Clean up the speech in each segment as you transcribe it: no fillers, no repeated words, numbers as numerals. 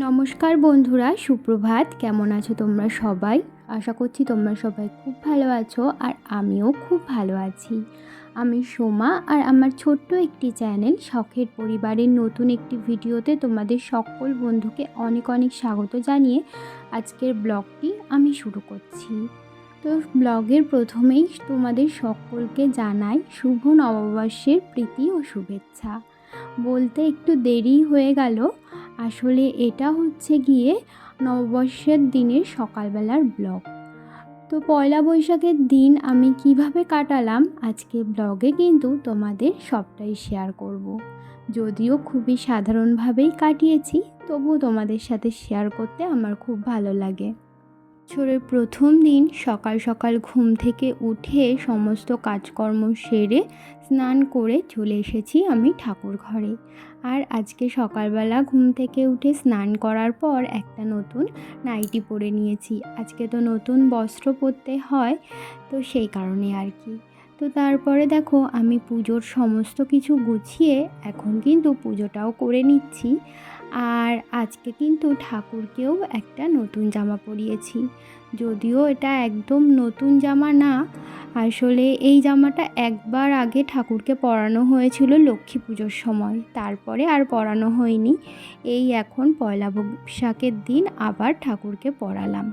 নমস্কার বন্ধুরা, সুপ্রভাত। কেমন আছো তোমরা সবাই? আশা করছি তোমরা সবাই খুব ভালো আছো আর আমিও খুব ভালো আছি। আমি সোমা আর আমার ছোট্ট একটি চ্যানেল শখের পরিবারের নতুন একটি ভিডিওতে তোমাদের সকল বন্ধুকে অনেক অনেক স্বাগত জানিয়ে আজকের ব্লগটি আমি শুরু করছি। তো ব্লগের প্রথমেই তোমাদের সকলকে জানাই শুভ নববর্ষের প্রীতি ও শুভেচ্ছা। বলতে একটু দেরি হয়ে গেল, আসলে এটা হচ্ছে গিয়ে নববর্ষের দিনের সকালবেলার ব্লগ। তো পয়লা বৈশাখের দিন আমি কিভাবে কাটালাম আজকে ব্লগে কিন্তু তোমাদের সবটাই শেয়ার করব। যদিও খুবই সাধারণভাবেই কাটিয়েছি, তবুও তোমাদের সাথে শেয়ার করতে আমার খুব ভালো লাগে। বছরের প্রথম দিন সকাল সকাল ঘুম থেকে উঠে সমস্ত কাজকর্ম সেরে স্নান করে চলে এসেছি আমি ঠাকুর ঘরে। আর আজকে সকালবেলা ঘুম থেকে উঠে স্নান করার পর একটা নতুন নাইটি পরে নিয়েছি। আজকে তো নতুন বস্ত্র পরতে হয়, তো সেই কারণে আর কি। তো তারপরে দেখো আমি পুজোর সমস্ত কিছু গুছিয়ে এখন কিন্তু পুজোটাও করে নিচ্ছি। আর আজকে কিন্তু ঠাকুরকেও একটা নতুন জামা পরিয়েছি। যদিও এটা একদম নতুন জামা না, আসলে এই জামাটা একবার আগে ঠাকুরকে পরানো হয়েছিল লক্ষ্মী পুজোর সময়, তারপরে আর পরানো হয়নি। এই এখন পয়লা বৈশাখের দিন আবার ঠাকুরকে পরালাম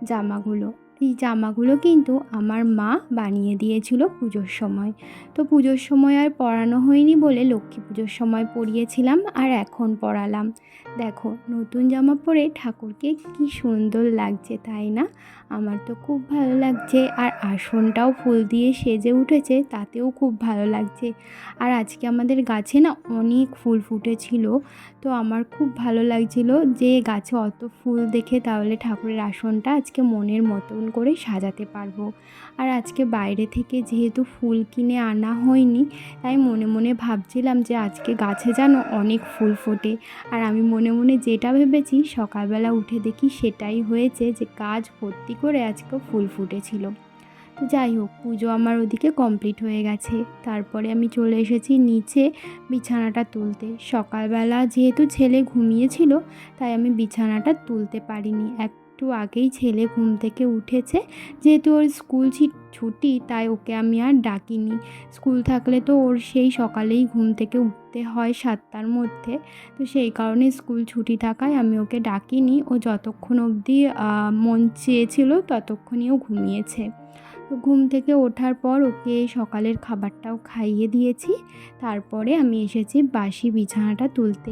জামাগুলো। এই জামাগুলো কিন্তু আমার মা বানিয়ে দিয়েছিল পুজোর সময়। তো পুজোর সময় আর পরানো হয়নি বলে লক্ষ্মী পুজোর সময় পরিয়েছিলাম আর এখন পরালাম। দেখো নতুন জামা পরে ঠাকুরকে কি সুন্দর লাগছে, তাই না? আমার তো খুব ভালো লাগছে। আর আসনটাও ফুল দিয়ে সেজে উঠেছে, তাতেও খুব ভালো লাগছে। আর আজকে আমাদের গাছে না অনেক ফুল ফুটেছিল, তো আমার খুব ভালো লাগছিল যে গাছে অত ফুল দেখে, তাহলে ঠাকুরের আসনটা আজকে মনের মতন করে সাজাতে পারবো। আর আজকে বাইরে থেকে যেহেতু ফুল কিনে আনা হয়নি, তাই মনে মনে ভাবছিলাম যে আজকে গাছে যেন অনেক ফুল ফোটে। আর আমি মনে মনে যেটা ভেবেছি সকালবেলা উঠে দেখি সেটাই হয়েছে, যে গাছ ভর্তি করে আজকে ফুল ফুটেছিল। তো যাই হোক, পুজো আমার ওদিকে কমপ্লিট হয়ে গেছে। তারপরে আমি চলে এসেছি নিচে বিছানাটা তুলতে। সকালবেলা যেহেতু ছেলে ঘুমিয়েছিল, তাই আমি বিছানাটা তুলতে পারিনি। একটু আগেই ছেলে ঘুম থেকে উঠেছে, যেহেতু ওর স্কুল ছুটি, তাই ওকে আমি আর ডাকিনি। স্কুল থাকলে তো ওর সেই সকালেই ঘুম থেকে উঠতে হয় 7টার মধ্যে, তো সেই কারণে স্কুল ছুটি থাকায় আমি ওকে ডাকিনি। ও যতক্ষণ অবধি মন চেয়েছিল ততক্ষণই ও ঘুমিয়েছে। তো ঘুম থেকে ওঠার পর ওকে সকালের খাবারটাও খাইয়ে দিয়েছি। তারপরে আমি এসেছি বাসি বিছানাটা তুলতে।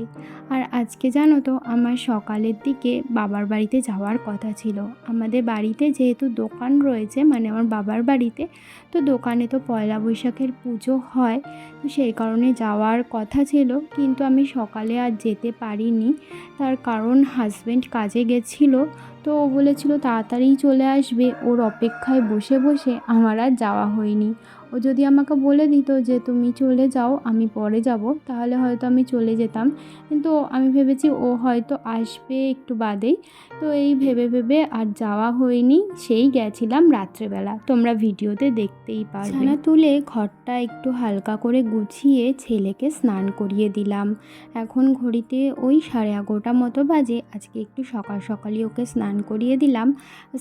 আর আজকে জানো তো, আমার সকালের দিকে বাবার বাড়িতে যাওয়ার কথা ছিল। আমাদের বাড়িতে যেহেতু দোকান রয়েছে, মানে আমার বাবার বাড়িতে, তো দোকানে তো পয়লা বৈশাখের পুজো হয়, তো সেই কারণে যাওয়ার কথা ছিল। কিন্তু আমি সকালে আর যেতে পারিনি, তার কারণ হাজব্যান্ড কাজে গেছিলো। তো ও বলেছিল তাড়াতাড়ি চলে আসবে, ওর অপেক্ষায় বসে বসে আমার আর যাওয়া হয়নি। ও যদি আমাকে বলে দিত যে তুমি চলে যাও, আমি পরে যাব, তাহলে হয়তো আমি চলে যেতাম। কিন্তু আমি ভেবেছি ও হয়তো আসবে একটু বাদেই, তো এই ভেবে ভেবে আর যাওয়া হয়নি। সেই গেছিলাম রাত্রেবেলা, তোমরা ভিডিওতে দেখতেই পারবে। বিছানা তুলে ঘরটা একটু হালকা করে গুছিয়ে ছেলেকে স্নান করিয়ে দিলাম। এখন ঘড়িতে ওই 11:30 মতো বাজে। আজকে একটু সকাল সকালই ওকে স্নান করিয়ে দিলাম।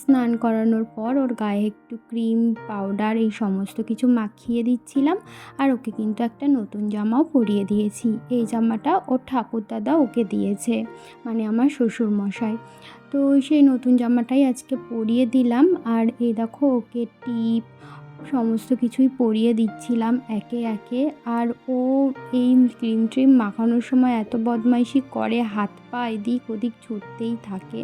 স্নান করানোর পর ওর গায়ে একটু ক্রিম পাউডার এই সমস্ত কিছু মাখিয়ে দিচ্ছিলাম। আর ওকে কিন্তু একটা নতুন জামাও পরিয়ে দিয়েছি। এই জামাটা ওর ঠাকুরদাদা ওকে দিয়েছে, মানে আমার শ্বশুরমশাই। তো সেই নতুন জামাটাই আজকে পরিয়ে দিলাম। আর এই দেখো ওকে টিপ সমস্ত কিছুই পরিয়ে দিচ্ছিলাম একে একে। আর ও এই ক্রিম ট্রিম মাখানোর সময় এত বদমাইশি করে, হাত পা এদিক ওদিক ছুটতেই থাকে,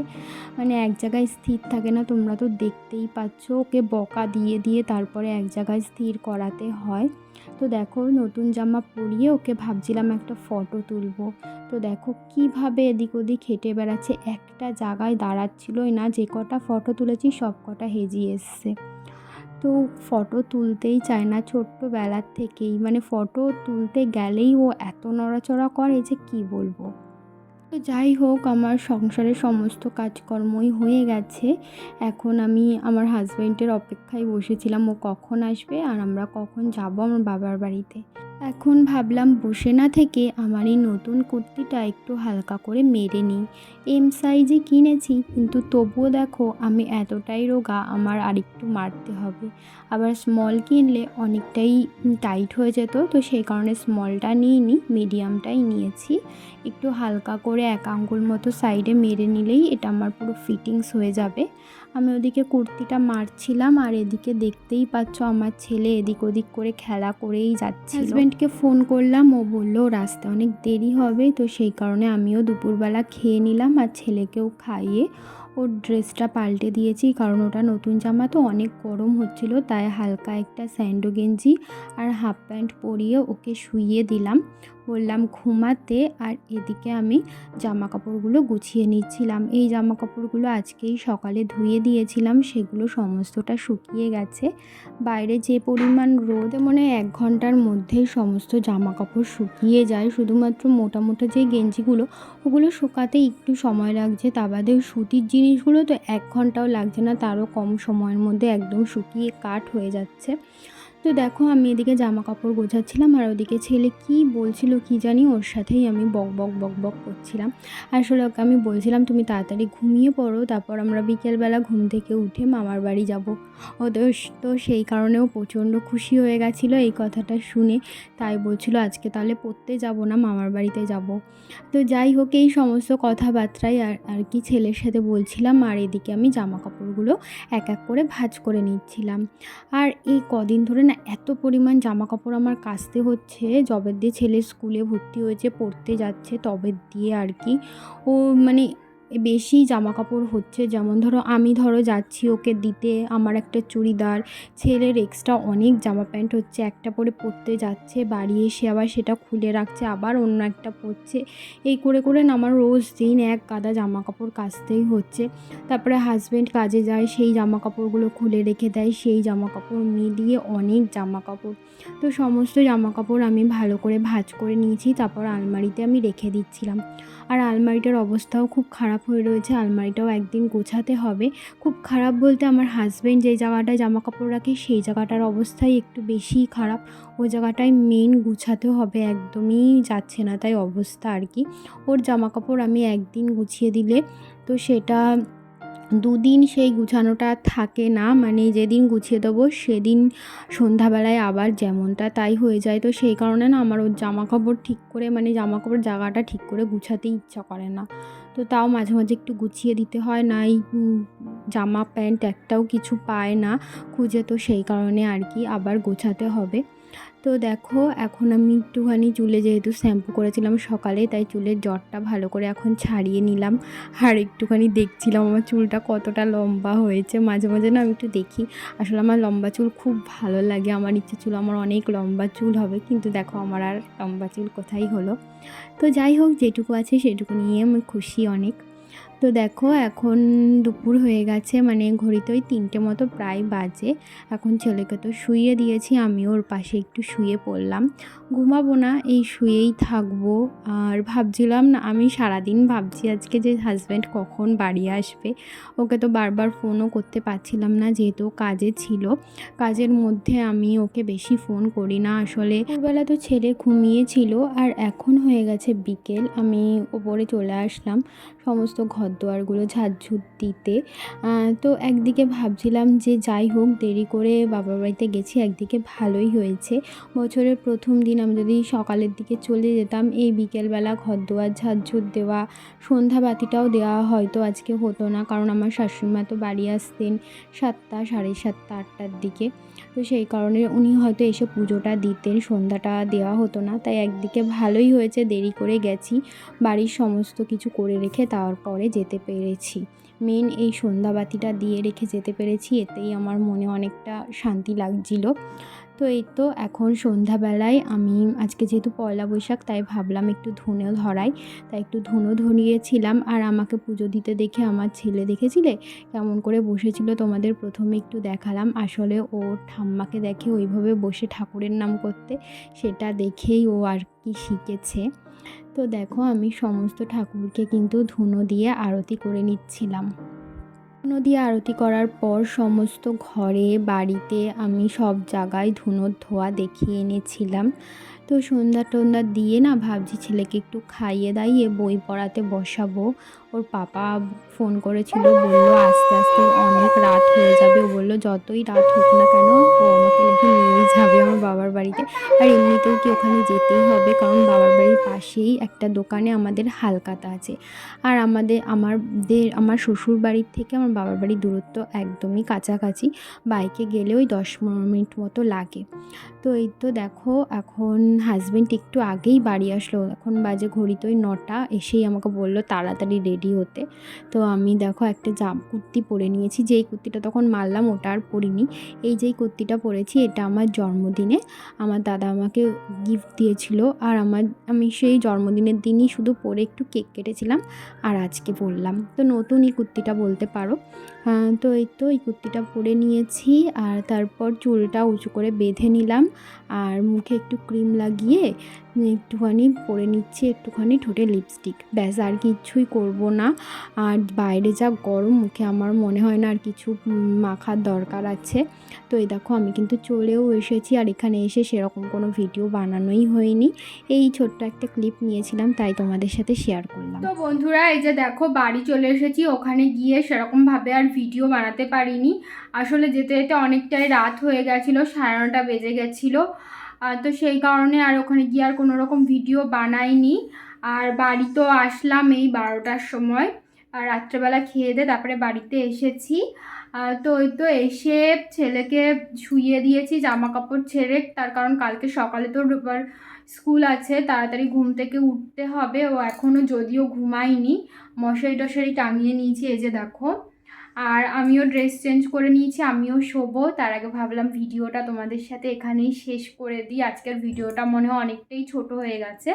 মানে এক জায়গায় স্থির থাকে না। তোমরা তো দেখতেই পাচ্ছ, ওকে বকা দিয়ে দিয়ে তারপরে এক জায়গায় স্থির করাতে হয়। তো দেখো নতুন জামা পরিয়ে ওকে ভাবছিলাম একটা ফটো তুলবো। তো দেখো কিভাবে এদিক ওদিক হেঁটে বেড়াচ্ছে, একটা জায়গায় দাঁড়াচ্ছিলই না। যে কটা ফটো তুলেছি সব কটা হেজিয়ে এসছে। তো ফটো তুলতেই চায় না ছোট্টবেলার থেকেই, মানে ফটো তুলতে গেলেই ও এত নড়াচড়া করে যে কি বলবো। তো যাই হোক, আমার সংসারের সমস্ত কাজকর্মই হয়ে গেছে। এখন আমি আমার হাজব্যান্ডের অপেক্ষায় বসেছিলাম, ও কখন আসবে আর আমরা কখন যাব আমার বাবার বাড়িতে। এখন ভাবলাম বসে না থেকে আমার এই নতুন কুর্তিটা একটু হালকা করে মেরে নিই। এম সাইজে কিনেছি, কিন্তু তবুও দেখো আমি এতটাই রোগা, আমার আরেকটু মারতে হবে। আবার স্মল কিনলে অনেকটাই টাইট হয়ে যেত, তো সেই কারণে স্মলটা নিইনি, মিডিয়ামটাই নিয়েছি। একটু হালকা করে 1 আঙ্গুল মতো সাইডে মেরে নিলেই এটা আমার পুরো ফিটিংস হয়ে যাবে। আমি ওদিকে কুর্তিটা মারছিলাম, আর এদিকে দেখতেই পাচ্ছ আমার ছেলে এদিক ওদিক করে খেলা করেই যাচ্ছিল। হাজব্যান্ডকে ফোন করলাম, ও বললো রাস্তায় অনেক দেরি হবে, তো সেই কারণে আমিও দুপুরবেলা খেয়ে নিলাম আর ছেলেকেও খাইয়ে ওর ড্রেসটা পাল্টে দিয়েছি, কারণ ওটা নতুন জামা তো অনেক গরম হচ্ছিল, তাই হালকা একটা স্যান্ডো গেঞ্জি আর হাফ প্যান্ট পরিয়ে ওকে শুইয়ে দিলাম, বললাম ঘুমাতে। আর এদিকে আমি জামা কাপড়গুলো গুছিয়ে নিচ্ছিলাম। এই জামা কাপড়গুলো আজকেই সকালে ধুয়ে দিয়েছিলাম, সেগুলো সমস্তটা শুকিয়ে গেছে। বাইরে যে পরিমাণ রোদ, মনে হয় 1 ঘন্টার মধ্যেই সমস্ত জামা কাপড় শুকিয়ে যায়। শুধুমাত্র মোটা মোটা যে গেঞ্জিগুলো, ওগুলো শুকাতে একটু সময় লাগছে, তা বাদে সুতির জিনিসগুলো তো 1 ঘন্টাও লাগছে না, তারও কম সময়ের মধ্যে একদম শুকিয়ে কাঠ হয়ে যাচ্ছে। তো দেখো আমি এদিকে জামা কাপড় গোছাচ্ছিলাম, আর ওদিকে ছেলে কি বলছিল কি জানি, ওর সাথেই আমি বক বক বক বক করছিলাম। আসলে ওকে আমি বলছিলাম তুমি তাড়াতাড়ি ঘুমিয়ে পড়ো, তারপর আমরা বিকেলবেলা ঘুম থেকে উঠে মামার বাড়ি যাব। ও তো সেই কারণেও প্রচণ্ড খুশি হয়ে গেছিলো এই কথাটা শুনে, তাই বলছিল আজকে তাহলে পড়তে যাব না, মামার বাড়িতে যাব। তো যাই হোক, এই সমস্ত কথাবার্তাই আর কি ছেলের সাথে বলছিলাম, আর এদিকে আমি জামা কাপড়গুলো এক এক করে ভাঁজ করে নিচ্ছিলাম। আর এই কদিন ধরে না এত পরিমাণ জামা কাপড় আমার কাচতে হচ্ছে, যবে দিয়ে ছেলে স্কুলে ভর্তি হয়েছে, পড়তে যাচ্ছে তবে দিয়ে আর কি ও মানে বেশি জামা কাপড় হচ্ছে। যেমন আমি যাচ্ছি ওকে দিতে, আমার একটা চুড়িদার, ছেলের এক্সট্রা অনেক জামা প্যান্ট হচ্ছে, একটা পরে পরতে যাচ্ছে, বাড়ি এসে আবার সেটা খুলে রাখছে, আবার অন্য একটা পরছে। এই করে করে না আমার রোজ দিন এক গাদা জামা কাপড় কাচতেই হচ্ছে। তারপরে হাজব্যান্ড কাজে যায়, সেই জামা কাপড়গুলো খুলে রেখে দেয়, সেই জামা কাপড় মিলিয়ে অনেক জামা কাপড়। তো সমস্ত জামা কাপড় আমি ভালো করে ভাঁজ করে নিয়েছি, তারপর আলমারিতে আমি রেখে দিচ্ছিলাম। আর আলমারিটার অবস্থাও খুব খারাপ হয়ে রয়েছে, আলমারিটাও একদিন গোছাতে হবে। খুব খারাপ বলতে আমার হাজব্যান্ড যেই জায়গাটায় জামা কাপড় রাখে সেই জায়গাটার অবস্থাই একটু বেশিই খারাপ, ওই জায়গাটায় মেন গুছাতে হবে, একদমই যাচ্ছে না তাই অবস্থা আর কি। ওর জামা কাপড় আমি একদিন গুছিয়ে দিলে তো সেটা 2 দিন সেই গুছানোটা থাকে না, মানে যেদিন গুছিয়ে দেবো সেদিন সন্ধ্যাবেলায় আবার যেমনটা তাই হয়ে যায়। তো সেই কারণে না আমার ওর জামা কাপড় ঠিক করে, মানে জামা কাপড় জায়গাটা ঠিক করে গুছাতে ইচ্ছা করে না। তো তাও মাঝে মাঝে একটু গুছিয়ে দিতে হয়, নাই জামা প্যান্ট একটাও কিছু পায় না খুঁজে, তো সেই কারণে আর কি আবার গোছাতে হবে। তো দেখো এখন আমি একটুখানি চুলে, যেহেতু শ্যাম্পু করেছিলাম সকালে, তাই চুলের জটটা ভালো করে এখন ছাড়িয়ে নিলাম, আর একটুখানি দেখছিলাম আমার চুলটা কতটা লম্বা হয়েছে। মাঝে মাঝে না আমি একটু দেখি, আসলে আমার লম্বা চুল খুব ভালো লাগে, আমার ইচ্ছে ছিল আমার অনেক লম্বা চুল হবে, কিন্তু দেখো আমার আর লম্বা চুল কোথায় হলো। তো যাই হোক, যেটুকু আছে সেটুকু নিয়ে আমি খুশি অনেক। তো দেখো এখন দুপুর হয়ে গেছে, মানে ঘড়িতে ওই 3টে মতো প্রায় বাজে। এখন ছেলেকে তো শুইয়ে দিয়েছি, আমি ওর পাশে একটু শুয়ে পড়লাম। ঘুমাবো না, এই শুয়েই থাকবো। আর ভাবছিলাম না, আমি সারাদিন ভাবছি আজকে যে হাজব্যান্ড কখন বাড়ি আসবে। ওকে তো বারবার ফোনও করতে পারছিলাম না, যেহেতু কাজে ছিল। কাজের মধ্যে আমি ওকে বেশি ফোন করি না আসলে। দুপুরবেলা তো ছেলে ঘুমিয়েছিল, আর এখন হয়ে গেছে বিকেল, আমি ওপরে চলে আসলাম সমস্ত ঘরদোয়ারগুলো ঝাড়ঝুট দিতে। তো একদিকে ভাবছিলাম যে যাই হোক, দেরি করে বাবার বাড়িতে গেছি, একদিকে ভালোই হয়েছে। বছরের প্রথম দিন আমি যদি সকালের দিকে চলে যেতাম, এই বিকেলবেলা ঘরদোয়ার ঝাড়ঝুট দেওয়া, সন্ধ্যাবাতিটাও দেওয়া হয়তো আজকে হতো না, কারণ আমার শাশুড়িমা তো বাড়ি আসতেন 7টা, 7:30, 8টার দিকে। তো সেই কারণে উনি হয়তো এসে পুজোটা দিতেন, সন্ধ্যাটা দেওয়া হতো না। তাই একদিকে ভালোই হয়েছে দেরি করে গেছি, বাড়ির সমস্ত কিছু করে রেখে তারপরে যেতে পেরেছি। মেন এই সন্ধ্যাবাতিটা দিয়ে রেখে যেতে পেরেছি, এতেই আমার মনে অনেকটা শান্তি লাগছিল। তো এই তো এখন সন্ধ্যাবেলায় আমি আজকে যেহেতু পয়লা বৈশাখ, তাই ভাবলাম একটু ধুনো ধরাই, তাই একটু ধুনো ধরিয়েছিলাম। আর আমাকে পুজো দিতে দেখে আমার ছেলে, দেখেছিলে কেমন করে বসেছিল, তোমাদের প্রথমে একটু দেখালাম। আসলে ও ঠাম্মাকে দেখে ওইভাবে বসে ঠাকুরের নাম করতে, সেটা দেখেই ও আর কি শিখেছে। তো দেখো আমি সমস্ত ঠাকুরকে কিন্তু ধুনো দিয়ে আরতি করে নিচ্ছিলাম। ধুনো দিয়ে আরতি করার পর সমস্ত ঘরে বাড়িতে আমি সব জায়গায় ধুনোর ধোঁয়া দেখিয়ে এনেছিলাম। তো সন্ধ্যা টন্ধ্যা দিয়ে না ভাবছি ছেলেকে একটু খাইয়ে দাইয়ে বই পড়াতে বসাবো। ওর পাপা ফোন করেছিল, বলল আস্তে আস্তে অনেক রাত হয়ে যাবে। ও বললো যতই রাত হোক না কেন ও আমাকে নাকি নিয়েই যাবে আমার বাবার বাড়িতে। আর এমনিতেও কি ওখানে যেতেই হবে, কারণ বাবার বাড়ির পাশেই একটা দোকানে আমাদের হালখাতা আছে। আর আমার শ্বশুর বাড়ির থেকে আমার বাবার বাড়ির দূরত্ব একদমই কাছাকাছি, বাইকে গেলে ওই 10-15 মিনিট মতো লাগে। তো এই তো দেখো এখন হাজব্যান্ড একটু আগেই বাড়ি আসলো, এখন বাজে ঘড়িতে ওই 9টা, এসেই আমাকে বললো তাড়াতাড়ি রেডি হতে। তো আমি দেখো একটা কুর্তি পরে নিয়েছি, যেই কুর্তিটা তখন মারলাম ওটা আর পরিনি। এই যেই কুর্তিটা পরেছি এটা আমার জন্মদিনে আমার দাদা আমাকে গিফট দিয়েছিল, আর আমি সেই জন্মদিনের দিনই শুধু পরে একটু কেক কেটেছিলাম আর আজকে পরলাম। তো নতুন এই কুর্তিটা বলতে পারো। তো এই তো এই কুর্তিটা পরে নিয়েছি, আর তারপর চুলটা উঁচু করে বেঁধে নিলাম, আর মুখে একটু ক্রিম লাগিয়ে একটুখানি পরে নিচ্ছি একটুখানি ঠোঁটে লিপস্টিক, ব্যাস আর কিচ্ছুই করব না। আর বাইরে যা গরম, মুখে আমার মনে হয় না আর কিছু মাখার দরকার আছে। তো এই দেখো আমি কিন্তু চলেও এসেছি, আর এখানে এসে সেরকম কোনো ভিডিও বানানোই হয়নি, এই ছোট্ট একটা ক্লিপ নিয়েছিলাম তাই তোমাদের সাথে শেয়ার করলাম। তো বন্ধুরা এই যে দেখো বাড়ি চলে এসেছি, ওখানে গিয়ে সেরকমভাবে আর ভিডিও বানাতে পারিনি। আসলে যেতে যেতে অনেকটাই রাত হয়ে গেছিলো, 9:30 বেজে গেছিলো। তো সেই কারণে আর ওখানে গিয়ে আর কোনো রকম ভিডিও বানাইনি। আর বাড়ি তো আসলাম এই 12টার সময়, আর রাত্রেবেলা খেয়ে দিয়ে তারপরে বাড়িতে এসেছি। তো ওই তো এসে ছেলেকে শুইয়ে দিয়েছি জামা কাপড় ছেড়ে, তার কারণ কালকে সকালে তো এবার স্কুল আছে, তাড়াতাড়ি ঘুম থেকে উঠতে হবে। ও এখনও যদিও ঘুমায়নি, মশারি টশারি টাঙিয়ে নিয়েছি এই যে দেখো। আর আমিও ড্রেস চেঞ্জ করে নিয়েছি, আমিও শোবো। তার আগে ভাবলাম ভিডিওটা তোমাদের সাথে এখানেই শেষ করে দিই, আজকের ভিডিওটা মনে হয় অনেকটাই ছোট হয়ে গেছে।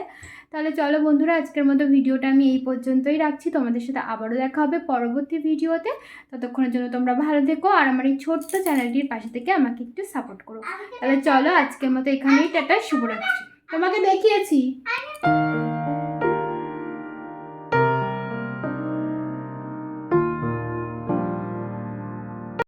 তাহলে চলো বন্ধুরা আজকের মতো ভিডিওটা আমি এই পর্যন্তই রাখছি, তোমাদের সাথে আবারও দেখা হবে পরবর্তী ভিডিওতে। ততক্ষণের জন্য তোমরা ভালো থেকো, আর আমার এই ছোট্ট চ্যানেলটির পাশে থেকে আমাকে একটু সাপোর্ট করো। তাহলে চলো আজকের মতো এখানেই টাটা, শুভরাত্রি। তোমাকে দেখিয়েছি।